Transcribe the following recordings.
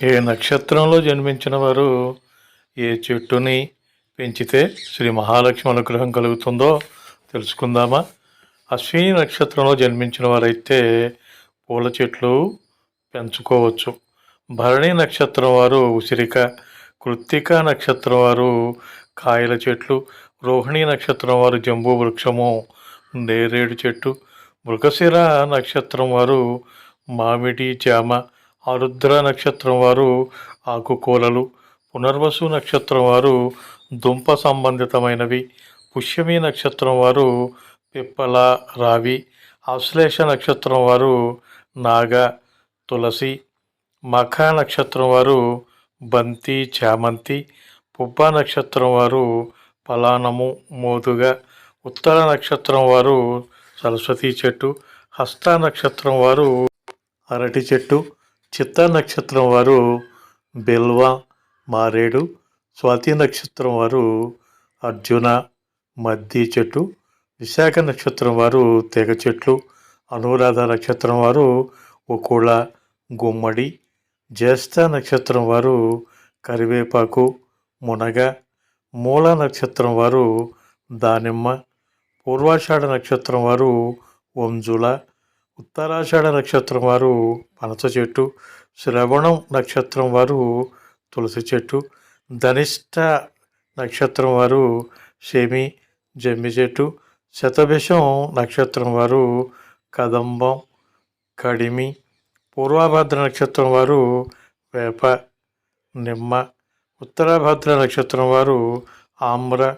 ఏ నక్షత్రంలో జన్మించిన వారు ఏ చెట్టుని పెంచితే శ్రీ మహాలక్ష్మి అనుగ్రహం కలుగుతుందో తెలుసుకుందామా. అశ్విని నక్షత్రంలో జన్మించిన వారైతే పూల చెట్లు పెంచుకోవచ్చు. భరణి నక్షత్రం వారు ఉసిరిక, కృత్తిక నక్షత్రం వారు కాయల చెట్లు, రోహిణి నక్షత్రం వారు జంబూ వృక్షము, నేరేడు చెట్టు, మృగశిర నక్షత్రం వారు మామిడి జామ, ఆరుద్ర నక్షత్రం వారు ఆకుకూరలు, పునర్వసు నక్షత్రం వారు దుంప సంబంధితమైనవి, పుష్యమి నక్షత్రం వారు పిప్పల, రావి, ఆశ్లేష నక్షత్రం వారు నాగ, తులసి, మఖ నక్షత్రం వారు బంతి, చామంతి, పుబ్బ నక్షత్రం వారు పలానము, మోదుగ, ఉత్తర నక్షత్రం వారు సరస్వతి చెట్టు, హస్త నక్షత్రం వారు అరటి చెట్టు, చిత్త నక్షత్రం వారు బెల్వ, మారేడు, స్వాతి నక్షత్రం వారు అర్జున, మద్ది చెట్టు, విశాఖ నక్షత్రం వారు తెగ చెట్లు, అనురాధ నక్షత్రం వారు ఉకుళ, గుమ్మడి, జ్యేష్ఠ నక్షత్రం వారు కరివేపాకు, మునగ, మూల నక్షత్రం వారు దానిమ్మ, పూర్వాషాఢ నక్షత్రం వారు వంజుల, ఉత్తరాషాఢ నక్షత్రం వారు పనస చెట్టు, శ్రవణం నక్షత్రం వారు తులసి చెట్టు, ధనిష్ట నక్షత్రం వారు శమి, జమ్మి చెట్టు, శతభిషం నక్షత్రం వారు కదంబం, కడిమి, పూర్వభద్ర నక్షత్రం వారు వేప, నిమ్మ, ఉత్తరాభద్ర నక్షత్రం వారు ఆమ్ర,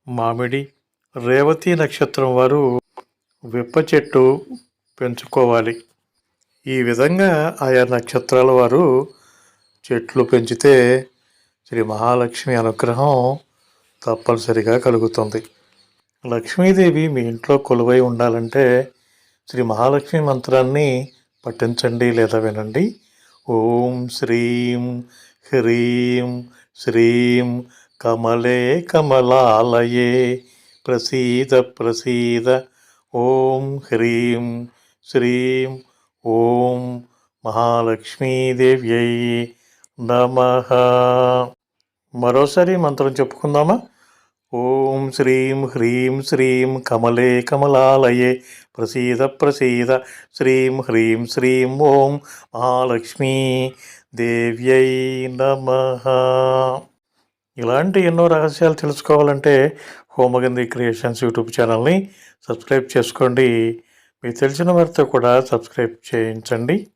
మామిడి, రేవతి నక్షత్రం వారు విప్ప చెట్టు పెంచుకోవాలి. ఈ విధంగా ఆయా నక్షత్రాల వారు చెట్లు పెంచితే శ్రీ మహాలక్ష్మి అనుగ్రహం తప్పనిసరిగా కలుగుతుంది. లక్ష్మీదేవి మీ ఇంట్లో కొలువై ఉండాలంటే శ్రీ మహాలక్ష్మి మంత్రాన్ని పఠించండి లేదా వినండి. ఓం శ్రీం హ్రీం శ్రీం కమలే కమలాలయే ప్రసీద ప్రసీద. ఓం హ్రీం శ్రీం ఓం మహాలక్ష్మీదేవ్యై నమః. మరోసారి మంత్రం చెప్పుకుందామా. ఓం శ్రీం హ్రీం శ్రీం కమలే కమలాలయే ప్రసీద ప్రసీద. శ్రీం హ్రీం శ్రీం ఓం మహాలక్ష్మీ దేవ్యై నమః. ఇలాంటి ఎన్నో రహస్యాలు తెలుసుకోవాలంటే హోమగంధి క్రియేషన్స్ యూట్యూబ్ ఛానల్ని సబ్స్క్రైబ్ చేసుకోండి. మీకు తెలిసిన వారితో కూడా సబ్స్క్రైబ్ చేయించండి.